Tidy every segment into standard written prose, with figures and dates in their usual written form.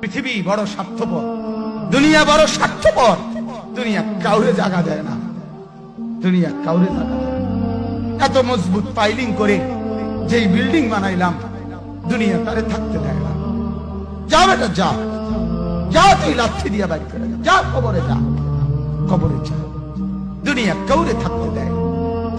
পৃথিবী বড় স্বার্থপর, দুনিয়া বড় স্বার্থপর। দুনিয়া কাউরে জায়গা দেয় না, দুনিয়া কাউরে জায়গা দেয় না। এত মজবুত পাইলিং করে যেই বিল্ডিং বানাইলাম, দুনিয়া তারে থাকতে দেয় না। যা বেটা যা, যা তুই লাথি দিয়া বাইর করে যা, কবরে যা, কবরে যা। দুনিয়া কাউরে থাকতে দেয়।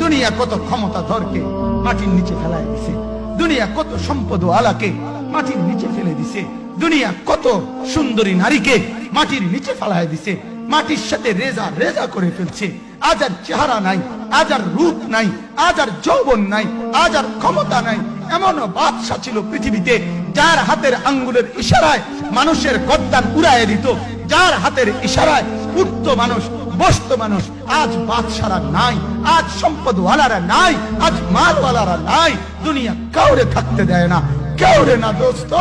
দুনিয়া কত ক্ষমতা ধরকে মাটির নিচে ফেলায় দিছে, দুনিয়া কত সম্পদ আলাকে মাটির নিচে ফেলে দিছে, দুনিয়া কত সুন্দরী নারীকে মাটির নিচে ফেলায় দিছে, মাটির সাথে রেজা রেজা করে ফেলছে। আজ আর চেহারা নাই, আজ আর রূপ নাই, আজ আর যৌবন নাই, আজ আর ক্ষমতা নাই। এমনও বাদশা ছিল পৃথিবীতে যার হাতের আঙ্গুলের ইশারায় মানুষের গর্দান উড়াইয়ে দিত, যার হাতের ইশারায় উঠত মানুষ, বসত মানুষ। আজ বাদশারা নাই, আজ সম্পদওয়ালারা নাই, আজ মালওয়ালারা নাই। দুনিয়া কাউরে থাকতে দেয় না, কাউরে না দোস্ত,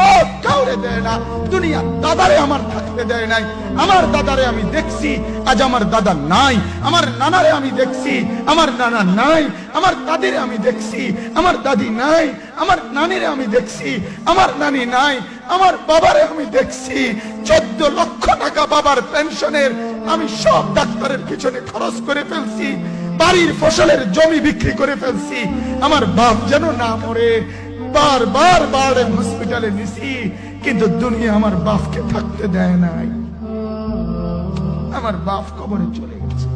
কাউরে দেয় না। দুনিয়া দাদারে আমার থাকতে দেয় নাই। আমার দাদারে আমি দেখছি, আজ আমার দাদা নাই। আমার নানারে আমি দেখছি, আমার নানা নাই। আমার দাদিরে আমি দেখছি, আমার দাদি নাই। আমার নানিরে আমি দেখছি, আমার নানি নাই। আমার বাবারে আমি দেখছি, 14 লক্ষ টাকা বাবার পেনশনের আমি সব ডাক্তারের পিছনে খরচ করে ফেলছি, বাড়ির ফসলের জমি বিক্রি করে ফেলছি। আমার বাপ যেন না মরে বারবার হসপিটালে নিছি, কিন্তু দুনিয়া আমার বাপকে থাকতে দেয় নাই। আমার বাপ কবরে চলে গেছে।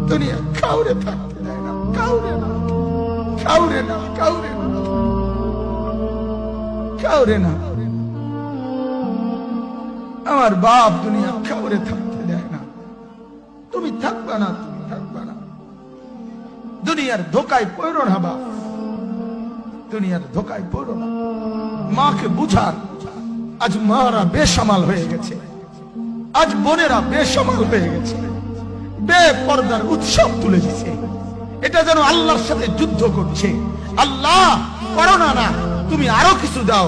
দুনিয়া কাউরে থাকতে দেয় না, কাউরে না, কাউরে না, কাউরে না, কাউরে না। আমার বাপ দুনিয়া কাউরে থাকতে দেয় না। তুমি থাকবা না, তুমি থাকবা না। দুনিয়ার ধোকায় পড়ো না বাপ, দুনিয়ার ধোকায় পড়ো না। মাকে বুঝার, আজ মারা বেসামাল হয়ে গেছে, আজ বোনেরা বেসামাল হয়ে গেছে, বেপরদার উৎসব তুলে দিছে। এটা যেন আল্লাহর সাথে যুদ্ধ করছে। আল্লাহ করোনা না, তুমি আরো কিছু দাও,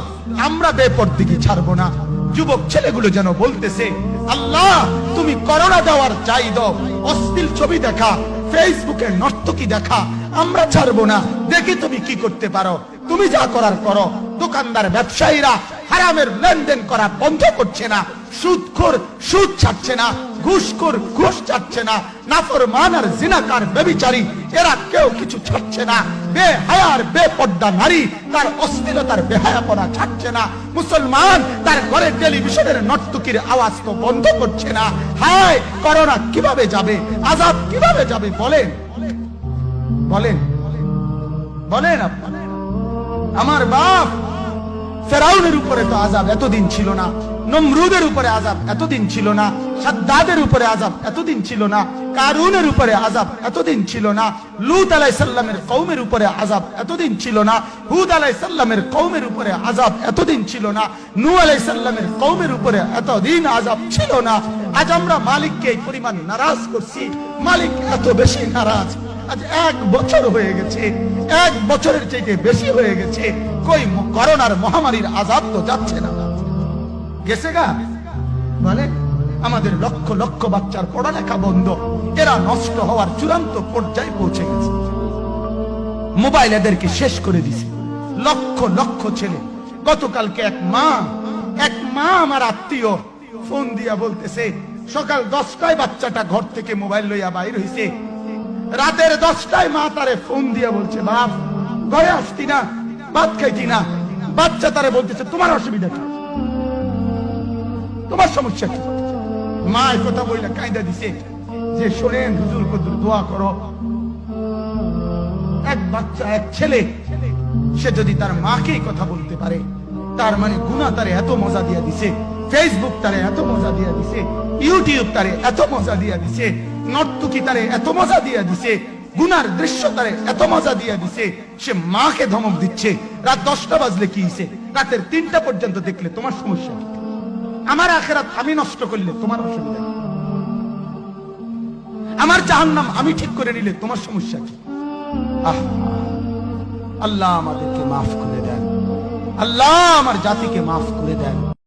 আমরা বেপরদিকে ছাড়বো না। যুবক ছেলেগুলো যেন বলতেছে, আল্লাহ তুমি করোনা দেওয়ার চাই দাও, অশ্লীল ছবি দেখা, ফেসবুকে নর্তকী দেখা আমরা ছাড়বো না। দেখি তুমি কি করতে পারো, তুমি যা করার করো। দোকানদার ব্যবসায়ীরা হারামের লেনদেন করা বন্ধ করছে না, সুদখোর সুদ ছাড়ছে না, ঘুষখোর ঘুষ ছাড়ছে না, নাফরমান আর জিনাকার ব্যভিচারী এরা কেউ কিছু ছাড়ছে না। বেহায়ার বেপর্দা নারী তার অশ্লীলতার বেহায়াপনা ছাড়ছে না। মুসলমান তার ঘরে টেলিভিশনের নর্তকীর আওয়াজ তো বন্ধ করছে না। হায় করোনা কিভাবে যাবে, আযাব কিভাবে যাবে বলেন, বলেন, বলেন আপনারা। আমার বাপ ফেরাউনের উপরে তো আযাব এতদিন ছিল না, নমরুদের উপরে আযাব এতদিন ছিল না, সাদ্দাদের উপরে আযাব এতদিন ছিল না, কারুনের উপরে আযাব এতদিন ছিল না, লূত আলাইহিস সালামের কওমের উপরে আযাব এতদিন ছিল না, হুদ আলাইহিস সালামের কওমের উপরে আযাব এতদিন ছিল না, নূহ আলাইহিস সালামের কওমের উপরে এতদিন আযাব ছিল না। আজ আমরা মালিককে এই পরিমাণ নারাজ করছি, মালিক এত বেশি নারাজ। আজ 1 বছর হয়ে গেছে, 1 বছরের চাইতে বেশি হয়ে গেছে, কই করোনার মহামারীর আযাব তো যাচ্ছে না, গেছে গা বলে। আমাদের লক্ষ লক্ষ বাচ্চার পড়ালেখা বন্ধ, এরা নষ্ট হওয়ার চূড়ান্ত পর্যায়ে পৌঁছে গেছে। মোবাইল এদেরকে শেষ করে দিছে। লক্ষ লক্ষ ছেলে, গতকালকে এক মা আমার আত্মীয় ফোন দিয়া বলতেছে, সকাল 10টায় বাচ্চাটা ঘর থেকে মোবাইল লইয়া বাইর হইছে, রাতের 10টায় মা তারে ফোন দিয়া বলছে, বাপ ঘরে আসতি না, ভাত খাইতি না। বাচ্চা তারে বলতেছে, তোমার অসুবিধা কি, তোমার সমস্যা কি? মা এই কথা বইলা কায়দা দিছে যে, শোনেন হুজুর কত দোয়া করো। এক বাচ্চা, এক ছেলে, সে যদি তার মাকে কথা বলতে পারে, তার মানে গুনাহ তারে এত মজা দিয়া দিছে, ফেসবুক তারে এত মজা দিয়া দিছে, ইউটিউব তারে এত মজা দিয়া দিছে, নর্তকী তারে এত মজা দিয়া দিছে, গুনার দৃশ্য তারে এত মজা দিয়া দিছে, সে মাকে ধমক দিচ্ছে। রাত 10টা বাজলে কি হইছে, রাতের 3টা পর্যন্ত দেখলে তোমার সমস্যা কি? আমার আখিরাত আমি নষ্ট করলে তোমার অসুবিধা কি? আমার জাহান্নাম আমি ঠিক করে নিলে তোমার সমস্যা কি? আল্লাহ আমাদেরকে মাফ করে দেন, আল্লাহ আমার জাতিকে মাফ করে দেন।